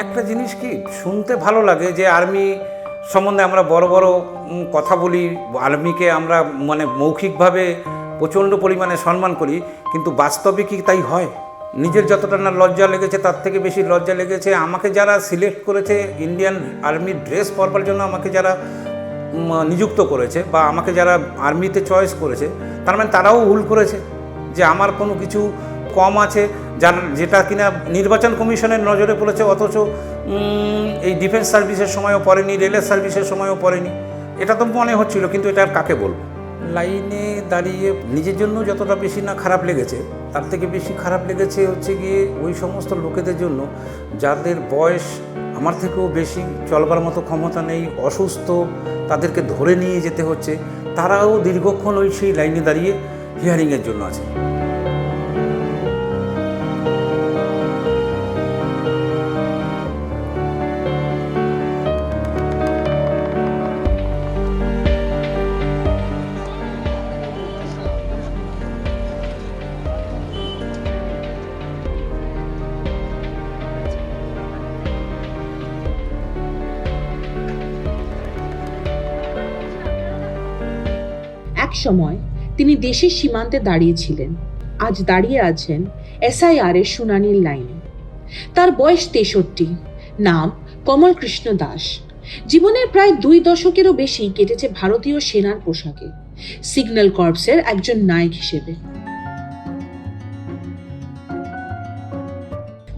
একটা জিনিস কি শুনতে ভালো লাগে যে আর্মি সম্বন্ধে আমরা বড় বড় কথা বলি, আর্মিকে আমরা মানে মৌখিকভাবে প্রচণ্ড পরিমাণে সম্মান করি, কিন্তু বাস্তবে কি তাই হয়? নিজের যতটা না লজ্জা লেগেছে তার থেকে বেশি লজ্জা লেগেছে আমাকে যারা সিলেক্ট করেছে ইন্ডিয়ান আর্মির ড্রেস পরবার জন্য, আমাকে যারা নিযুক্ত করেছে বা আমাকে যারা আর্মিতে চয়েস করেছে, তার মানে তারাও ভুল করেছে যে আমার কোনো কিছু কম আছে যার যেটা কিনা নির্বাচন কমিশনের নজরে পড়েছে, অথচ এই ডিফেন্স সার্ভিসের সময়ও পড়েনি, রেলের সার্ভিসের সময়ও পড়েনি। এটা তো মনে হচ্ছিল, কিন্তু এটা আর কাকে বলবো? লাইনে দাঁড়িয়ে নিজের জন্য যতটা বেশি না খারাপ লেগেছে, তার থেকে বেশি খারাপ লেগেছে হচ্ছে গিয়ে ওই সমস্ত লোকেদের জন্য যাদের বয়স আমার থেকেও বেশি, চলবার মতো ক্ষমতা নেই, অসুস্থ, তাদেরকে ধরে নিয়ে যেতে হচ্ছে, তারাও দীর্ঘক্ষণ ওই সেই লাইনে দাঁড়িয়ে হিয়ারিংয়ের জন্য আছে। এক সময় তিনি দেশের সীমান্তে দাঁড়িয়েছিলেন, আজ দাঁড়িয়ে আছেন SIR এর শুনানির লাইনে। তার বয়স 63, নাম কমল কৃষ্ণ দাস। জীবনের প্রায় 2 দশকেরও বেশি কেটেছে ভারতীয় সেনার পোশাকে, সিগন্যাল কর্পসের একজন নায়ক হিসেবে।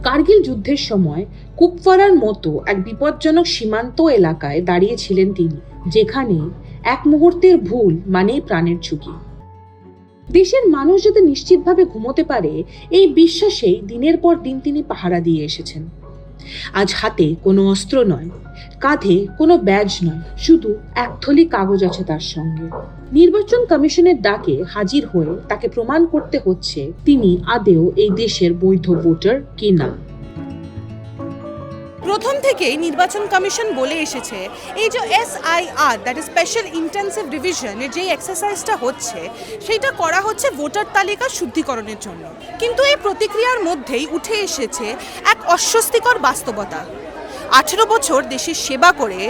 কার্গিল যুদ্ধের সময় কুপওয়ারার মতো এক বিপজ্জনক সীমান্ত এলাকায় দাঁড়িয়েছিলেন তিনি, যেখানে এক মুহূর্তের ভুল মানেই প্রাণের ঝুঁকি। দেশের মানুষ যাতে নিশ্চিতভাবে ঘুমোতে পারে এই বিশ্বাসেই দিনের পর দিন তিনি পাহারা দিয়ে এসেছেন। আজ হাতে কোনো অস্ত্র নয়, কাঁধে কোনো ব্যাজ নয়, শুধু এক থলি কাগজ আছে তার সঙ্গে। নির্বাচন কমিশনের ডাকে হাজির হয়ে তাকে প্রমাণ করতে হচ্ছে তিনি আদেও এই দেশের বৈধ ভোটার কিনা। প্রথম থেকেই নির্বাচন কমিশন বলে এসেছে এই যে SIR, that is special intensive revision, এর যে এক্সারসাইজটা হচ্ছে সেটা করা হচ্ছে ভোটার তালিকা শুদ্ধিকরণের জন্য। কিন্তু এই প্রতিক্রিয়ার মধ্যেই উঠে এসেছে এক অস্বস্তিকর বাস্তবতা। 18 বছর দেশের সেবা করে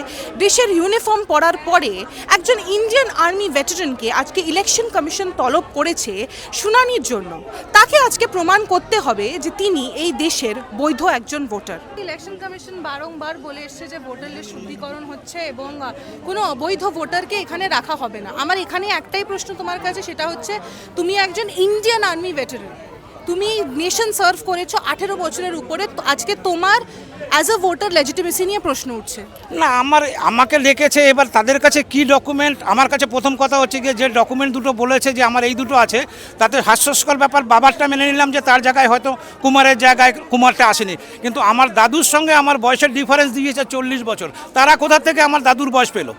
দেশের ইউনিফর্ম পরার পরে একজন ইন্ডিয়ান আর্মি ভেটারানকে আজকে ইলেকশন কমিশন তলব করেছে শুনানির জন্য। তাকে আজকে প্রমাণ করতে হবে যে তিনি এই দেশের বৈধ একজন ভোটার। ইলেকশন কমিশন বারংবার বলে এসছে যে ভোটার লিস্ট শুদ্ধিকরণ হচ্ছে এবং কোনো অবৈধ ভোটারকে এখানে রাখা হবে না। আমার এখানে একটাই প্রশ্ন তোমার কাছে, সেটা হচ্ছে তুমি একজন ইন্ডিয়ান আর্মি ভেটারান, তুমি নেশন সার্ভ করেছো 18 বছরের উপরে, আজকে তোমার অ্যাজ আ ভোটার লেজিটিমেসি নিয়ে প্রশ্ন উঠছে। না, আমাকে লিখেছে, এবার তাদের কাছে কি ডকুমেন্ট, আমার কাছে প্রথম কথা হচ্ছে গিয়ে যে ডকুমেন্ট দুটো বলেছে যে আমার এই দুটো আছে, তাতে হাস্যস্কর ব্যাপার। বাবারটা মেনে নিলাম যে তার জায়গায় হয়তো কুমারের জায়গায় কুমারটা আসেনি, কিন্তু আমার দাদুর সঙ্গে আমার বয়সের ডিফারেন্স দিয়েছে 40 বছর। তারা কোথা থেকে আমার দাদুর বয়স পেল?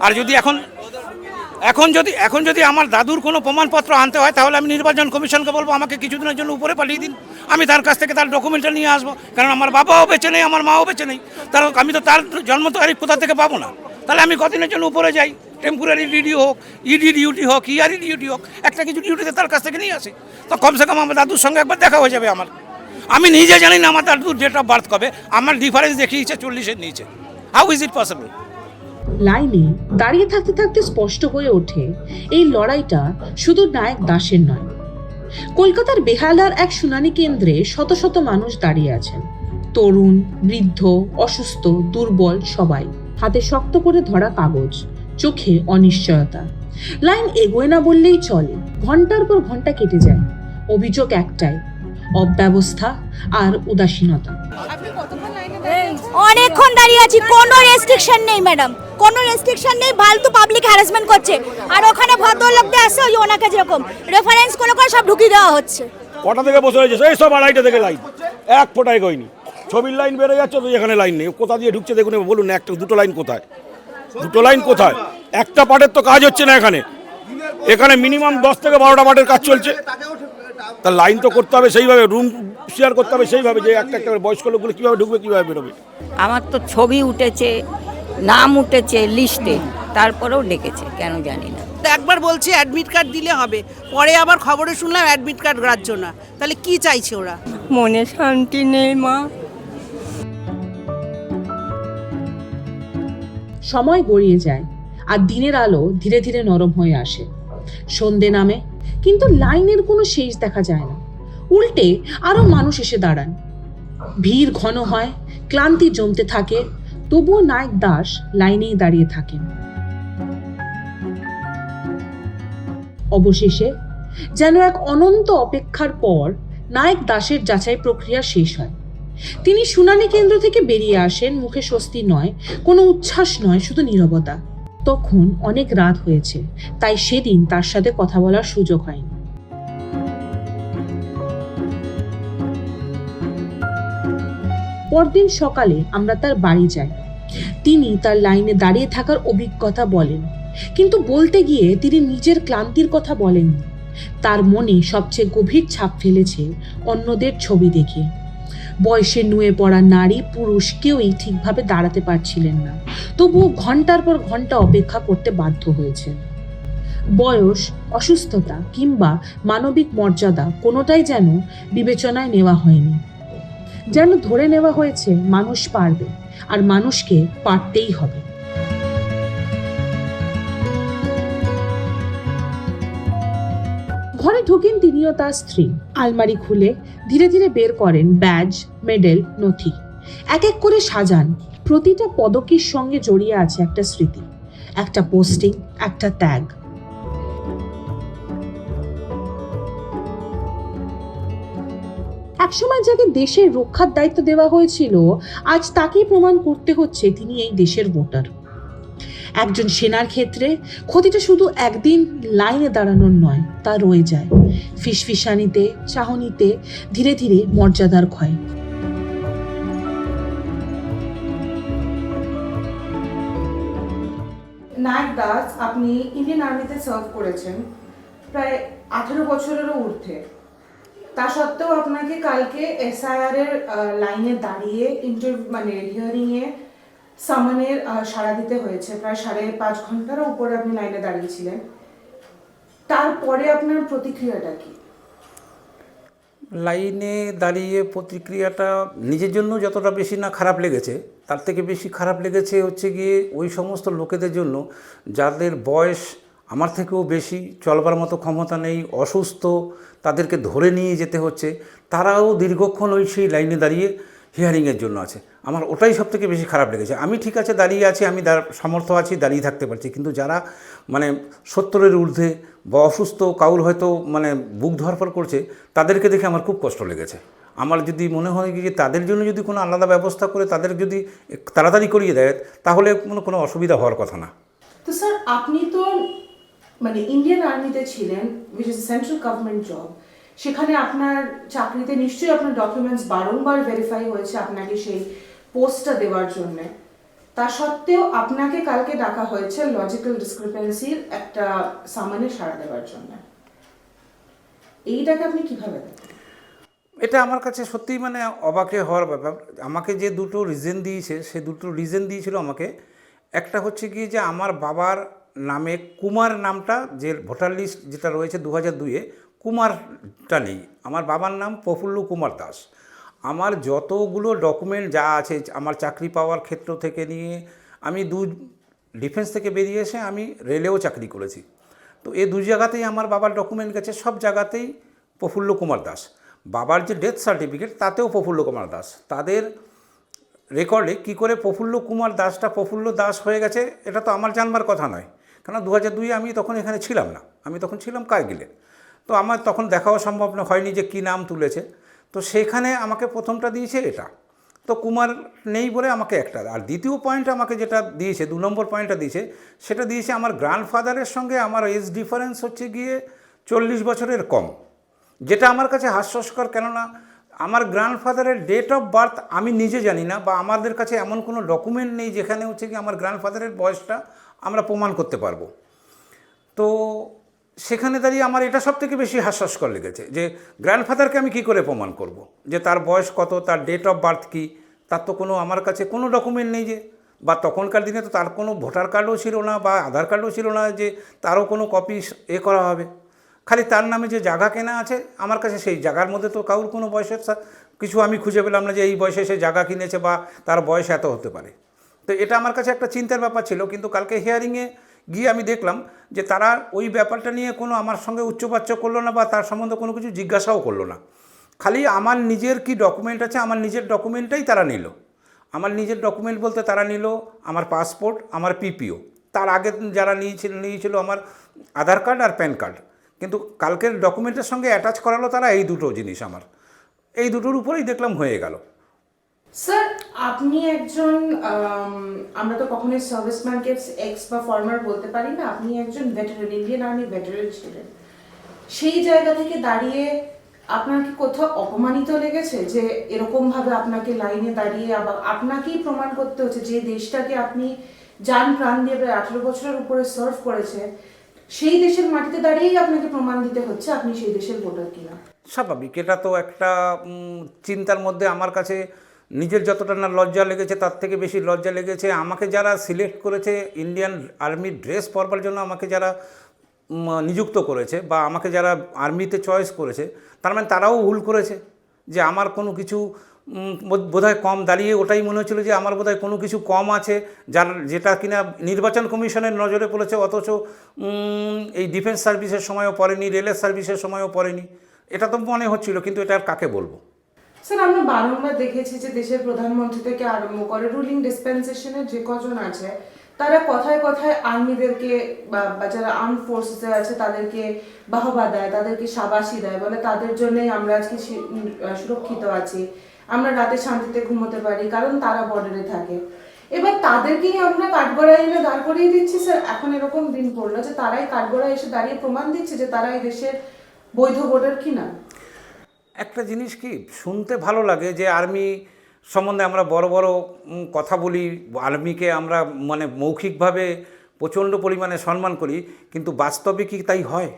আর যদি এখন যদি আমার দাদুর কোনো প্রমাণপত্র আনতে হয়, তাহলে আমি নির্বাচন কমিশনকে বলবো আমাকে কিছুদিনের জন্য উপরে পাঠিয়ে দিন, আমি তার কাছ থেকে তার ডকুমেন্টটা নিয়ে আসবো। কারণ আমার বাবাও বেঁচে নেই, আমার মাও বেঁচে নেই, তার আমি তো তার জন্ম তারিখ কোথা থেকে পাবো না। তাহলে আমি কদিনের জন্য উপরে যাই, টেম্পোরারি ডিউটি হোক, ইডি ডিউটি হোক, ইয়ারি ডিউটি হোক, একটা কিছু ডিউটিতে তার কাছ থেকে নিয়ে আসি, তো কমসে কম আমার দাদুর সঙ্গে একবার দেখা হয়ে যাবে আমার। আমি নিজে জানি না আমার দাদুর ডেট অফ বার্থ কবে, আমার ডিফারেন্স দেখিয়েছে 40-এর নিচে। How is it possible? লাইনে দাঁড়িয়ে থাকতে থাকতে স্পষ্ট হয়ে ওঠে এই লড়াইটা শুধু নায়ক দাসের নয়। কলকাতার বেহালার এক শুনানি কেন্দ্রে শত শত মানুষ দাঁড়িয়ে আছেন, তরুণ, বৃদ্ধ, অসুস্থ, দুর্বল, সবাই হাতে শক্ত করে ধরা কাগজ, চোখে অনিশ্চয়তা। লাইন এগোয় না বললেই চলে, ঘন্টার পর ঘন্টা কেটে যায়। অভিযোগ একটাই, অব্যবস্থা আর উদাসীনতা। আপনি কতক্ষণ লাইনে অনেকক্ষণ দাঁড়িয়ে আছি, কোনো রেস্ট্রিকশন নেই ম্যাডাম, কোনো রেস্ট্রিকশন নেই। ফালতু পাবলিক হ্যারাসমেন্ট করছে, আর ওখানে ভদ্রলোকদের আসছে ওই ওনাকে যেরকম রেফারেন্স করে সব ঢুকিয়ে দেওয়া হচ্ছে। কটা থেকে বসে রয়েছে সেই সব 2:30 থেকে লাইন, এক ফোটায় গয়নি। ছবির লাইন বেড়ে যাচ্ছে, তো এখানে লাইন নেই। কোথা দিয়ে ঢুকছে দেখুন, বলুন একটা দুটো লাইন কোথায়, দুটো লাইন কোথায়? একটা পার্টের তো কাজ হচ্ছে না এখানে মিনিমাম 10 থেকে 12টা পার্টের কাজ চলছে। তা লাইন তো করতে হবে সেইভাবে, রুম শেয়ার করতে হবে সেইভাবে, যে একটা একটা বয়স্ক লোকগুলো কীভাবে ঢুকবে, কীভাবে বেরোবে। আমার তো ছবি উঠেছে, নাম উঠেছে লিস্টে, তারপরেও ডেকেছে কেন জানি না। একবার বলছে অ্যাডমিট কার্ড দিলে হবে, পরে আবার খবরে শুনলাম অ্যাডমিট কার্ড গ্রাহ্য না। তাহলে কি চাইছে ওরা? মনে শান্তি নেই মা। সময় গড়িয়ে যায় আর দিনের আলো ধীরে ধীরে নরম হয়ে আসে। সন্ধে নামে, কিন্তু লাইনের কোনো শেষ দেখা যায় না। উল্টে আরো মানুষ এসে দাঁড়ান, ভিড় ঘন হয়, ক্লান্তি জমতে থাকে, তবুও নায়ক দাস লাইনেই দাঁড়িয়ে থাকেন। অবশেষে যেন এক অনন্ত অপেক্ষার পর নায়ক দাসের যাচাই প্রক্রিয়া শেষ হয়। তিনি শুনানি কেন্দ্র থেকে বেরিয়ে আসেন, মুখে স্বস্তি নয়, কোনো উচ্ছ্বাস নয়, শুধু নীরবতা। তখন অনেক রাত হয়েছে, তাই সেদিন তার সাথে কথা বলার সুযোগ হয়নি। পরদিন সকালে আমরা তার বাড়ি যাই। তিনি তার লাইনে দাঁড়িয়ে থাকার অভিজ্ঞতা বলেন, কিন্তু বলতে গিয়ে তিনি নিজের ক্লান্তির কথা বলেননি। তার মনে সবচেয়ে গভীর ছাপ ফেলেছে অন্যদের ছবি দেখে। বয়সে নুয়ে পড়া নারী পুরুষ কেউই ঠিকভাবে দাঁড়াতে পারছিলেন না, তবুও ঘন্টার পর ঘন্টা অপেক্ষা করতে বাধ্য হয়েছেন। বয়স, অসুস্থতা কিংবা মানবিক মর্যাদা কোনোটাই যেন বিবেচনায় নেওয়া হয়নি। যেন ধরে নেওয়া হয়েছে মানুষ পারবে, আর মানুষকে পারতেই হবে। ঘরে ঢুকেন তিনি ও তার স্ত্রী। আলমারি খুলে ধীরে ধীরে বের করেন ব্যাজ, মেডেল, নথি। এক এক করে সাজান। প্রতিটা পদকের সঙ্গে জড়িয়ে আছে একটা স্মৃতি, একটা পোস্টিং, একটা ত্যাগ। একসময় যাকে দেশের রক্ষার দায়িত্ব দেওয়া হয়েছিল, আজ তাকেই প্রমাণ করতে হচ্ছে তিনি এই দেশের ভোটার। একজন সেনার ক্ষেত্রে ক্ষতিটা শুধু একদিন লাইনে দাঁড়ানোর নয়, তা রয়ে যায় ফিসফিসানিতে, চাহনিতে, ধীরে ধীরে মর্যাদার ক্ষয়। নায়ক দাস, আপনি ইন্ডিয়ান আর্মিতে সার্ভ করেছেন প্রায় 18 বছরেরও ঊর্ধ্বে। তা সত্ত্বেও আপনাকে কালকে এসআইআর এর লাইনে দাঁড়িয়ে হিয়ারিংয়ে সামনের সাড়া দিতে হয়েছে। প্রায় 5.5 ঘন্টারও উপরে আপনি লাইনে দাঁড়িয়েছিলেন। তারপরে আপনার প্রতিক্রিয়াটা কি? লাইনে দাঁড়িয়ে প্রতিক্রিয়াটা নিজের জন্য যতটা বেশি না খারাপ লেগেছে, তার থেকে বেশি খারাপ লেগেছে হচ্ছে গিয়ে ওই সমস্ত লোকেদের জন্য যাদের বয়স আমার থেকেও বেশি, চলবার মতো ক্ষমতা নেই, অসুস্থ, তাদেরকে ধরে নিয়ে যেতে হচ্ছে, তারাও দীর্ঘক্ষণ ওই সেই লাইনে দাঁড়িয়ে হিয়ারিংয়ের জন্য আছে। আমার ওটাই সব থেকে বেশি খারাপ লেগেছে। আমি ঠিক আছে দাঁড়িয়ে আছি, আমি সামর্থ্য আছি, দাঁড়িয়ে থাকতে পারছি, কিন্তু যারা 70-এর ঊর্ধ্বে বা অসুস্থ, কাউর হয়তো বুক ধরফর করছে, তাদেরকে দেখে আমার খুব কষ্ট লেগেছে। আমার যদি মনে হয় যে তাদের জন্য যদি কোনো আলাদা ব্যবস্থা করে তাদের যদি তাড়াতাড়ি করিয়ে দেয়, তাহলে কোনো অসুবিধা হওয়ার কথা না। তো স্যার, আপনি তো ইন্ডিয়ান আর্মিতে ছিলেন, which is central government job. সেখানে আপনার চাকরিতে নিশ্চয়ই আপনার ডকুমেন্টস বারংবার ভেরিফাই হয়েছে আপনাকে সেই পোস্টটা দেওয়ার জন্য। তা সত্ত্বেও আপনাকে কালকে ডাকা হয়েছে লজিক্যাল ডিসক্রিপেন্সির একটা সামানে সাড়া দেওয়ার জন্য। এইটাকে আপনি কিভাবে দেখেন? এটা আমার কাছে সত্যিই অবাকে হওয়ার ব্যাপার। আমাকে যে দুটো রিজন দিয়েছে, সে দুটো রিজন দিয়েছিল আমাকে। একটা হচ্ছে কি যে আমার বাবার নামে কুমার নামটা, যে ভোটার লিস্ট যেটা রয়েছে 2002-এ, কুমারটা নেই। আমার বাবার নাম প্রফুল্ল কুমার দাস। আমার যতগুলো ডকুমেন্ট যা আছে, আমার চাকরি পাওয়ার ক্ষেত্র থেকে নিয়ে, আমি ডিফেন্স থেকে বেরিয়ে এসে আমি রেলেও চাকরি করেছি। তো এই 2 জায়গাতেই আমার বাবার ডকুমেন্ট গেছে, সব জায়গাতেই প্রফুল্ল কুমার দাস। বাবার যে ডেথ সার্টিফিকেট, তাতেও প্রফুল্ল কুমার দাস। তাদের রেকর্ডে কি করে প্রফুল্ল কুমার দাসটা প্রফুল্ল দাস হয়ে গেছে, এটা তো আমার জানবার কথা নয়, কারণ 2002-এ আমি তখন এখানে ছিলাম না, আমি তখন ছিলাম কারগিলে। তো আমার তখন দেখাও সম্ভব হয়নি যে কী নাম তুলেছে। তো সেখানে আমাকে প্রথমটা দিয়েছে এটা, তো কুমার নেই বলে আমাকে একটা। আর দ্বিতীয় পয়েন্ট আমাকে যেটা দিয়েছে, 2 নম্বর পয়েন্টটা দিয়েছে, সেটা দিয়েছে আমার গ্র্যান্ডফাদারের সঙ্গে আমার এজ ডিফারেন্স হচ্ছে গিয়ে 40 বছরের কম, যেটা আমার কাছে হাস্যস্কর। কেননা আমার গ্র্যান্ডফাদারের ডেট অফ বার্থ আমি নিজে জানি না, বা আমাদের কাছে এমন কোনো ডকুমেন্ট নেই যেখানে হচ্ছে কি আমার গ্র্যান্ডফাদারের বয়সটা আমরা প্রমাণ করতে পারবো। তো সেখানে দাঁড়িয়ে আমার এটা সব থেকে বেশি হাস্যস্কর লেগেছে যে গ্র্যান্ডফাদারকে আমি কী করে প্রমাণ করব, যে তার বয়স কত, তার ডেট অফ বার্থ কী, তার তো আমার কাছে কোনো ডকুমেন্ট নেই। যে বা তখনকার দিনে তো তার কোনো ভোটার কার্ডও ছিল না বা আধার কার্ডও ছিল না যে তারও কোনো কপি করা হবে। খালি তার নামে যে জায়গা কেনা আছে, আমার কাছে সেই জায়গার মধ্যে তো কারোর কোনো বয়সের কিছু আমি খুঁজে পেলাম না যে এই বয়সে সে জায়গা কিনেছে বা তার বয়স এত হতে পারে। তো এটা আমার কাছে একটা চিন্তার ব্যাপার ছিল, কিন্তু কালকে হিয়ারিংয়ে গিয়ে আমি দেখলাম যে তারা ওই ব্যাপারটা নিয়ে কোনো আমার সঙ্গে উচ্চবাচ্য করলো না বা তার সম্বন্ধে কোনো কিছু জিজ্ঞাসাও করলো না। খালি আমার নিজের কি ডকুমেন্ট আছে, আমার নিজের ডকুমেন্টটাই তারা নিল। আমার নিজের ডকুমেন্ট বলতে তারা নিল আমার পাসপোর্ট, আমার পিপিও, তার আগে যারা নিয়েছিল আমার আধার কার্ড আর প্যান কার্ড, কিন্তু কালকের ডকুমেন্টের সঙ্গে অ্যাটাচ করালো তারা এই দুটো জিনিস। আমার এই দুটোর উপরেই দেখলাম হয়ে গেল। স্যার, আপনি একজন আমরা তো কখনোই সার্ভিসম্যানকে এক্স বা ফর্মার বলতে পারি না, আপনি একজন ভেটারেন, ইন্ডিয়ান আর্মি ভেটারেন ছিলেন। সেই জায়গা থেকে দাঁড়িয়ে আপনার কি কোথাও অপমানিত লেগেছে যে এরকম ভাবে আপনাকে লাইনে দাঁড়িয়ে আবার আপনাকেই প্রমাণ করতে হচ্ছে যে দেশটাকে আপনি যান প্রাণ দিয়ে প্রায় 18 বছরের উপরে সার্ভ করেছে, সেই দেশের মাটিতে দাঁড়িয়েই আপনাকে প্রমাণ দিতে হচ্ছে আপনি সেই দেশের ভোটার কিনা? স্বাভাবিক, এটা তো একটা চিন্তার মধ্যে আমার কাছে নিজের যতটা না লজ্জা লেগেছে তার থেকে বেশি লজ্জা লেগেছে আমাকে যারা সিলেক্ট করেছে ইন্ডিয়ান আর্মির ড্রেস পরবার জন্য, আমাকে যারা নিযুক্ত করেছে বা আমাকে যারা আর্মিতে চয়েস করেছে, তার মানে তারাও ভুল করেছে। যে আমার কোনো কিছু বোধহয় কম দাঁড়িয়ে ওটাই মনে হচ্ছিলো যে আমার বোধহয় কোনো কিছু কম আছে, যেটা কিনা নির্বাচন কমিশনের নজরে পড়েছে, অথচ এই ডিফেন্স সার্ভিসের সময়ও পড়েনি, রেলের সার্ভিসের সময়ও পড়েনি। এটা তো মনে হচ্ছিল, কিন্তু এটা আর কাকে বলবো? স্যার, আমরা বারংবার দেখেছি যে দেশের প্রধানমন্ত্রী থেকে আরম্ভ করে রুলিং ডিসপেন্সেশনের যে কজন আছে তারা কথায় কথায় আর্মিদেরকে বা যারা আর্ম ফোর্সেসে আছে তাদেরকে বাহবা দেয়, তাদেরকে শাবাশি দেয়, বলে তাদের জন্যই আমরা আজকে সুরক্ষিত আছি, আমরা রাতে শান্তিতে ঘুমোতে পারি কারণ তারা বর্ডারে থাকে। এবার তাদেরকেই আমরা কাঠগড়ায় এনে দাঁড় করিয়ে দিচ্ছি। স্যার, এখন এরকম দিন পড়লো যে তারাই কাঠগড়ায় এসে দাঁড়িয়ে প্রমাণ দিচ্ছে যে তারা এই দেশের বৈধ ভোটার কিনা। একটা জিনিস কি শুনতে ভালো লাগে যে আর্মি সম্বন্ধে আমরা বড় বড় কথা বলি, আর্মিকে আমরা মানে মৌখিকভাবে প্রচণ্ড পরিমাণে সম্মান করি, কিন্তু বাস্তবে কি তাই হয়?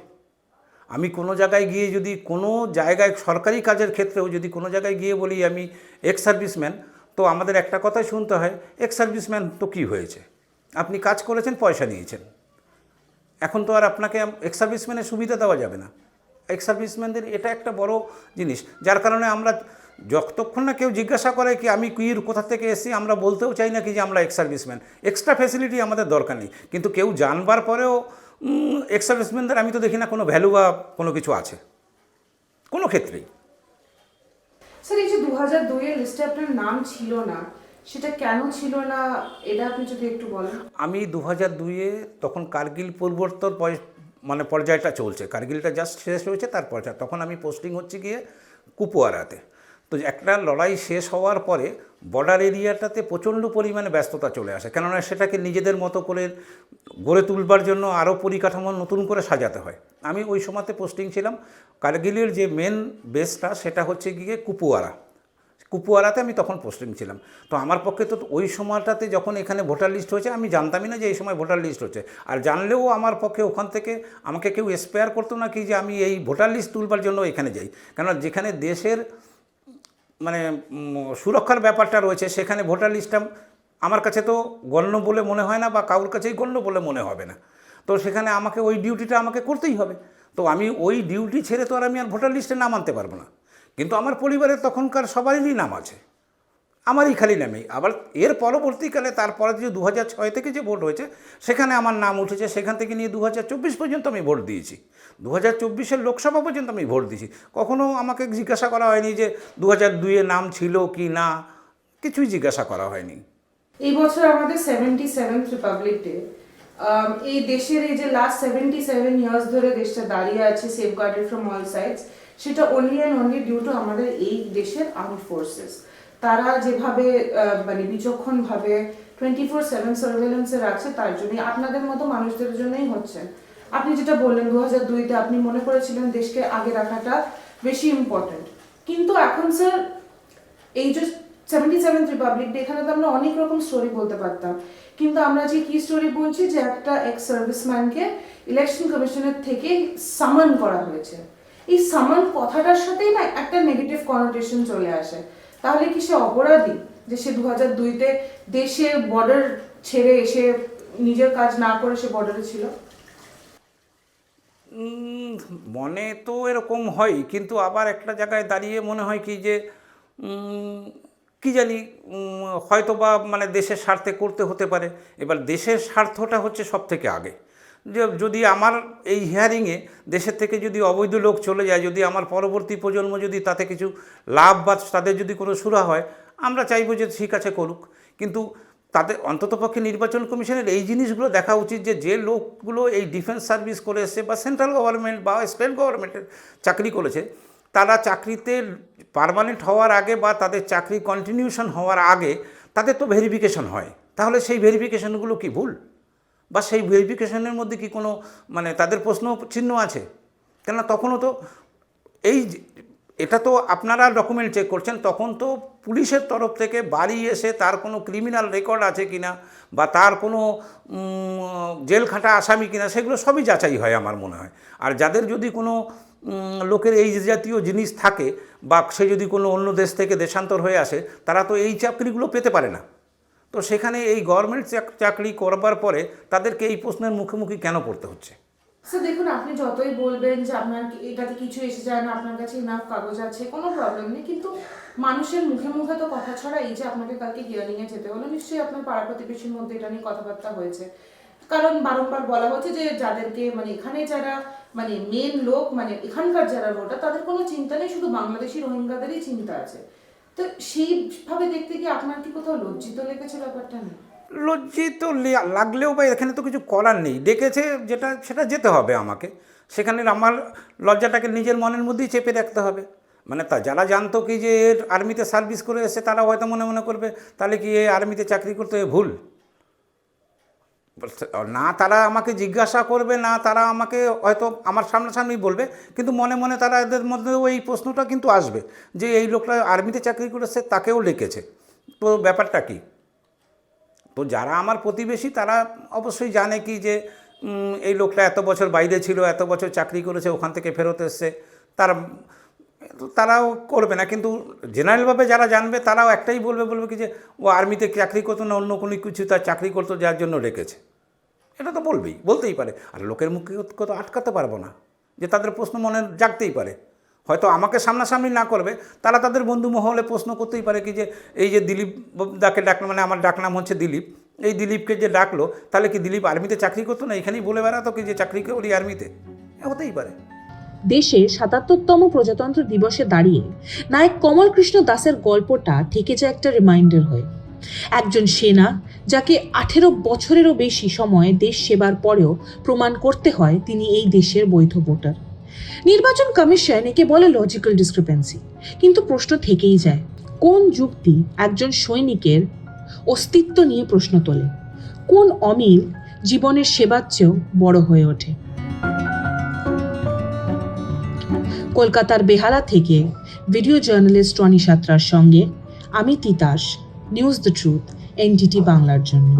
আমি কোনো জায়গায় গিয়ে যদি কোনো জায়গায় সরকারি কাজের ক্ষেত্রেও যদি কোনো জায়গায় গিয়ে বলি আমি এক্স সার্ভিসম্যান, তো আমাদের একটা কথাই শুনতে হয়, এক্স সার্ভিসম্যান তো কী হয়েছে, আপনি কাজ করেছেন, পয়সা নিয়েছেন, এখন তো আর আপনাকে এক্স সার্ভিসম্যানের সুবিধা দেওয়া যাবে না। এক্স সার্ভিসম্যানদের এটা একটা বড় জিনিস, যার কারণে আমরা যতক্ষণ না কেউ জিজ্ঞাসা করে কি আমি কোথা থেকে এসেছি, আমরা বলতেও চাই না কি যে আমরা এক্স সার্ভিসম্যান। এক্সট্রা ফ্যাসিলিটি আমাদের দরকার নেই, কিন্তু কেউ জানবার পরেও এক্স সার্ভিসম্যানদের আমি তো দেখি না কোনো ভ্যালু বা কোনো কিছু আছে কোনো ক্ষেত্রেই। স্যার, এই যে 2002 লিস্টে আপনার নাম ছিল না, সেটা কেন ছিল না এটা আপনি যদি একটু বলেন। আমি 2002-এ তখন কার্গিল পূর্বোত্তর পর্যায়টা চলছে, কার্গিলটা জাস্ট শেষ হয়েছে, তারপর তখন আমি পোস্টিং হচ্ছে গিয়ে কুপওয়ারাতে। তো একটা লড়াই শেষ হওয়ার পরে বর্ডার এরিয়াটাতে প্রচণ্ড পরিমাণে ব্যস্ততা চলে আসে, কেননা সেটাকে নিজেদের মতো করে গড়ে তুলবার জন্য আরও পরিকাঠামো নতুন করে সাজাতে হয়। আমি ওই সময়তে পোস্টিং ছিলাম, কার্গিলের যে মেন বেসটা সেটা হচ্ছে গিয়ে কুপওয়ারাতে আমি তখন পোস্টিং ছিলাম। তো আমার পক্ষে তো ওই সময়টাতে যখন এখানে ভোটার লিস্ট হয়েছে, আমি জানতামই না যে এই সময় ভোটার লিস্ট হচ্ছে, আর জানলেও আমার পক্ষে ওখান থেকে আমাকে কেউ এক্সপায়ার করতো না কি যে আমি এই ভোটার লিস্ট তুলবার জন্য এখানে যাই, কেননা যেখানে দেশের সুরক্ষার ব্যাপারটা রয়েছে সেখানে ভোটার লিস্টটা আমার কাছে তো গণ্য বলে মনে হয় না, বা কারোর কাছেই গণ্য বলে মনে হবে না। তো সেখানে আমাকে ওই ডিউটিটা আমাকে করতেই হবে। তো আমি ওই ডিউটি ছেড়ে তো আর আমি আর ভোটার লিস্টে নাম আনতে পারবো না, কিন্তু আমার পরিবারের তখনকার সবারই নাম আছে, আমারই খালি নামেই। আবার এর পরবর্তীকালে তারপরে যে 2006 থেকে যে ভোট হয়েছে সেখানে আমার নাম উঠেছে, সেখান থেকে নিয়ে 2024 পর্যন্ত আমি ভোট দিয়েছি, 2024-এর লোকসভা পর্যন্ত আমি ভোট দিয়েছি। কখনও আমাকে জিজ্ঞাসা করা হয়নি যে 2002-এ নাম ছিল কি না, কিছুই জিজ্ঞাসা করা হয়নি। এই বছর আমাদের 77th রিপাবলিক ডে। এই দেশের এই যে লাস্ট 77 ইয়ার্স ধরে দেশটা দাঁড়িয়ে আছে সেফগার্ডেড ফ্রম অল সাইডস, সেটা only and only due to আমাদের এই দেশের আর্মড ফোর্সেস। তারা যেভাবে বিচক্ষণভাবে 24/7 সার্ভেলেন্সে রাখছে, তার জন্যই আপনাদের মতো মানুষদের জন্যই হচ্ছে। আপনি যেটা বললেন 2002-তে আপনি মনে করেছিলেন দেশকে আগে রাখাটা বেশি ইম্পর্টেন্ট, কিন্তু এখন স্যার এই যে 77th রিপাবলিক ডে, এখানে তো আমরা অনেক রকম স্টোরি বলতে পারতাম, কিন্তু আমরা যে কি স্টোরি বলছি যে একটা এক্স সার্ভিসম্যানকে ইলেকশন কমিশনের থেকে সামন করা হয়েছে। এই সামন কথাটার সাথেই না একটা নেগেটিভ কনোটেশন চলে আসে। তাহলে কি সে অপরাধী যে সে 2002-তে দেশের বর্ডার ছেড়ে এসে নিজের কাজ না করে সে বর্ডারে ছিল? মনে তো এরকম হয়, কিন্তু আবার একটা জায়গায় দাঁড়িয়ে মনে হয় কি যে কি জানি হয়তো বা মানে দেশের স্বার্থে করতে হতে পারে। এবার দেশের স্বার্থটা হচ্ছে সব থেকে আগে। যে যদি আমার এই হিয়ারিংয়ে দেশের থেকে যদি অবৈধ লোক চলে যায়, যদি আমার পরবর্তী প্রজন্ম যদি তাতে কিছু লাভ বা তাদের যদি কোনো সুরা হয়, আমরা চাইবো যে ঠিক আছে করুক, কিন্তু তাদের অন্ততপক্ষে নির্বাচন কমিশনের এই জিনিসগুলো দেখা উচিত যে লোকগুলো এই ডিফেন্স সার্ভিস করে এসছে বা সেন্ট্রাল গভর্নমেন্ট বা স্টেট গভর্নমেন্টের চাকরি করেছে, তারা চাকরিতে পার্মানেন্ট হওয়ার আগে বা তাদের চাকরি কন্টিনিউশন হওয়ার আগে তাদের তো ভেরিফিকেশন হয়। তাহলে সেই ভেরিফিকেশনগুলো কি ভুল, বা সেই ভেরিফিকেশনের মধ্যে কি কোনো মানে তাদের প্রশ্ন চিহ্ন আছে? কেননা তখনও তো এটা তো আপনারা ডকুমেন্ট চেক করছেন, তখন তো পুলিশের তরফ থেকে বাড়ি এসে তার কোনো ক্রিমিনাল রেকর্ড আছে কিনা বা তার কোনো জেল খাটা আসামি কিনা সেগুলো সবই যাচাই হয় আমার মনে হয়। আর যাদের যদি কোনো লোকের এই জাতীয় জিনিস থাকে বা সে যদি কোনো অন্য দেশ থেকে দেশান্তর হয়ে আসে, তারা তো এই চাকরিগুলো পেতে পারে না। তো সেখানে এই গভর্নমেন্ট চাকরি করবার পরে তাদেরকে এই প্রশ্নের মুখোমুখি কেন পড়তে হচ্ছে? স্যার দেখুন, আপনি যতই বলবেন যে আপনার এটাতে কিছু এসে যায় না, আপনার কাছে ইনাফ কাগজ আছে, কোনো প্রবলেম নেই, কিন্তু মানুষের মুখে মুখে তো কথা ছড়া। এই যে আপনাকে কালকে হিয়ারিংয়ে যেতে হলো, নিশ্চয়ই আপনার পাড়া প্রতিবেশীর মধ্যে এটা নিয়ে কথাবার্তা হয়েছে, কারণ বারংবার বলা হচ্ছে যে যাদেরকে মানে এখানে যারা মানে মেন লোক মানে এখানকার যারা ভোটার, তাদের কোনো চিন্তা নেই, শুধু বাংলাদেশি রোহিঙ্গাদেরই চিন্তা আছে। তো সেইভাবে দেখতে গিয়ে আপনার কি কোথাও লজ্জিত লেগেছে ব্যাপারটা? নেই লজ্জিত লাগলেও বা এখানে তো কিছু করার নেই, ডেকেছে সেটা যেতে হবে আমাকে। সেখানে আমার লজ্জাটাকে নিজের মনের মধ্যেই চেপে রাখতে হবে। মানে যারা জানতো কি যে এর আর্মিতে সার্ভিস করে এসে, তারা হয়তো মনে করবে তাহলে কি এই আর্মিতে চাকরি করতে ভুল না, তারা আমাকে জিজ্ঞাসা করবে না, তারা আমাকে হয়তো আমার সামনাসামনি বলবে, কিন্তু মনে মনে তারা এদের মধ্যেও এই প্রশ্নটা কিন্তু আসবে যে এই লোকটা আর্মিতে চাকরি করেছে, তাকেও ডেকেছে, তো ব্যাপারটা কী? তো যারা আমার প্রতিবেশী তারা অবশ্যই জানে কি যে এই লোকটা এত বছর বাইরে ছিল, এত বছর চাকরি করেছে, ওখান থেকে ফেরত এসছে, তারাও করবে না। কিন্তু জেনারেলভাবে যারা জানবে তারাও একটাই বলবে কি যে ও আর্মিতে চাকরি করতো না, অন্য কোনো কিছু তার চাকরি করতো যার জন্য রেখেছে। এটা তো বলতেই পারে। আর লোকের মুখে তো আটকাতে পারবো না, যে তাদের প্রশ্ন মনে জাগতেই পারে। হয়তো আমাকে সামনাসামনি না করবে, তারা তাদের বন্ধু মহলে প্রশ্ন করতেই পারে কি যে এই যে দিলীপ দাকে ডাকলো, মানে আমার ডাকনাম হচ্ছে দিলীপ, এই দিলীপকে যে ডাকলো, তাহলে কি দিলীপ আর্মিতে চাকরি করতো না, এখানেই বলে বেড়াতো কি যে চাকরি করি আর্মিতে? হতেই পারে। দেশে ৭৭তম প্রজাতন্ত্র দিবসে দাঁড়িয়ে নায়ক কমল কৃষ্ণ দাসের গল্পটা থেকে যায় একটা রিমাইন্ডার হয়ে। একজন সেনা যাকে ১৮ বছরেরও বেশি সময় দেশ সেবার পরেও প্রমাণ করতে হয় তিনি এই দেশের বৈধ ভোটার। নির্বাচন কমিশন একে বলে লজিক্যাল ডিসক্রিপেন্সি, কিন্তু প্রশ্ন থেকেই যায়, কোন যুক্তি একজন সৈনিকের অস্তিত্ব নিয়ে প্রশ্ন তোলে? কোন অমিল জীবনের সেবার চেয়েও বড় হয়ে ওঠে? কলকাতার বেহালা থেকে ভিডিও জার্নালিস্ট রনি সাঁতরার সঙ্গে আমি Titas, news the truth, NDT বাংলার জন্য।